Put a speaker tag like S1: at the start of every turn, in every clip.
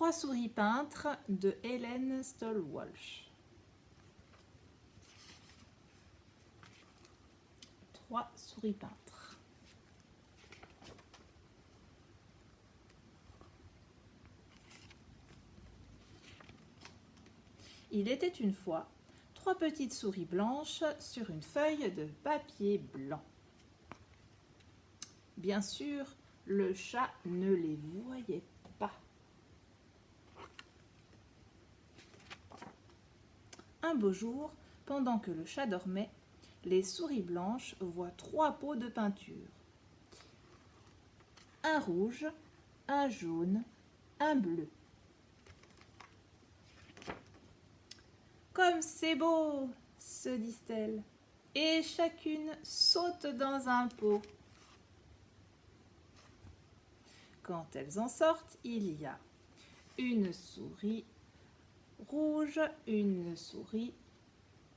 S1: 3 souris peintres de Helen Stallwalsh. 3 souris peintres. Il était une fois 3 petites souris blanches sur une feuille de papier blanc. Bien sûr, le chat ne les voyait pas. Un beau jour, pendant que le chat dormait, les souris blanches voient 3 pots de peinture. Un rouge, un jaune, un bleu. Comme c'est beau, se disent-elles, et chacune saute dans un pot. Quand elles en sortent, il y a une souris rouge, une souris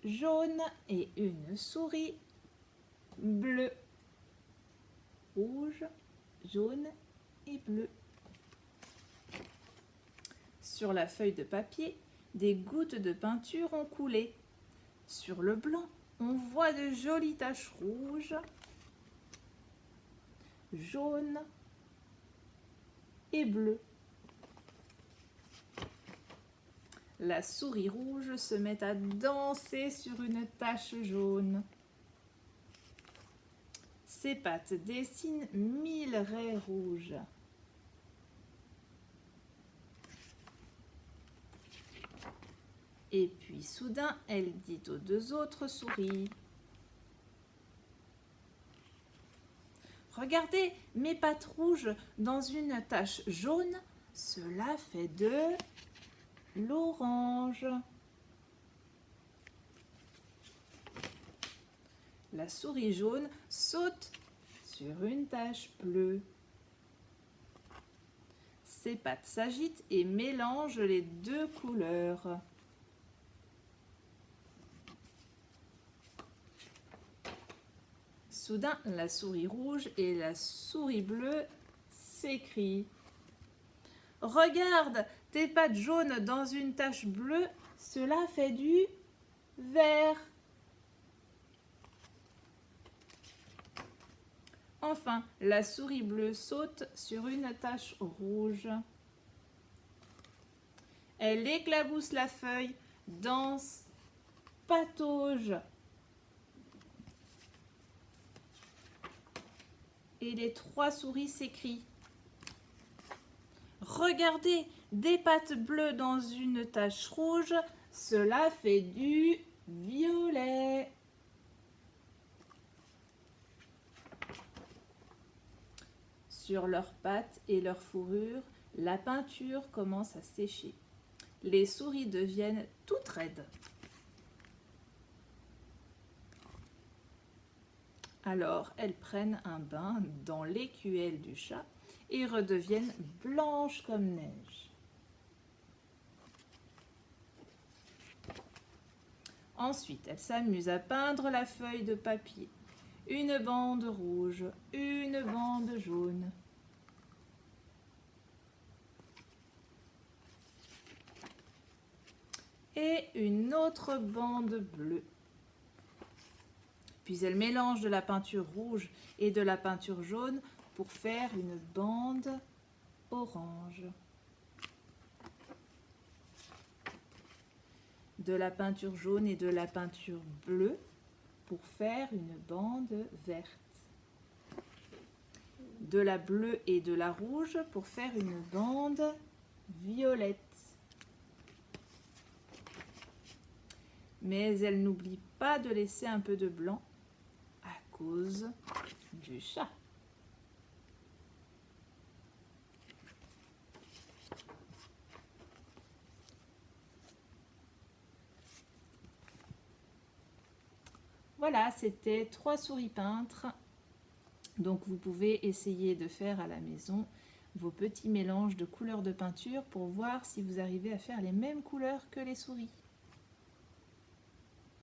S1: jaune et une souris bleue. Rouge, jaune et bleu. Sur la feuille de papier, des gouttes de peinture ont coulé. Sur le blanc, on voit de jolies taches rouges, jaunes et bleues. La souris rouge se met à danser sur une tache jaune. Ses pattes dessinent 1000 raies rouges. Et puis soudain, elle dit aux 2 autres souris: « Regardez mes pattes rouges dans une tache jaune, cela fait de l'orange. » La souris jaune saute sur une tache bleue. Ses pattes s'agitent et mélangent les 2 couleurs. Soudain, la souris rouge et la souris bleue s'écrient: « Regarde tes pattes jaunes dans une tache bleue, cela fait du vert. » Enfin, la souris bleue saute sur une tache rouge. Elle éclabousse la feuille, danse, patauge. Et les 3 souris s'écrient: « Regardez, des pattes bleues dans une tache rouge, cela fait du violet. » Sur leurs pattes et leur fourrure, la peinture commence à sécher. Les souris deviennent toutes raides. Alors, elles prennent un bain dans l'écuelle du chat et redeviennent blanches comme neige. Ensuite, elles s'amusent à peindre la feuille de papier. Une bande rouge, une bande jaune. Et une autre bande bleue. Puis elles mélangent de la peinture rouge et de la peinture jaune pour faire une bande orange. De la peinture jaune et de la peinture bleue pour faire une bande verte. De la bleue et de la rouge pour faire une bande violette. Mais elle n'oublie pas de laisser un peu de blanc à cause du chat. Voilà, c'était 3 souris peintres. Donc vous pouvez essayer de faire à la maison vos petits mélanges de couleurs de peinture pour voir si vous arrivez à faire les mêmes couleurs que les souris.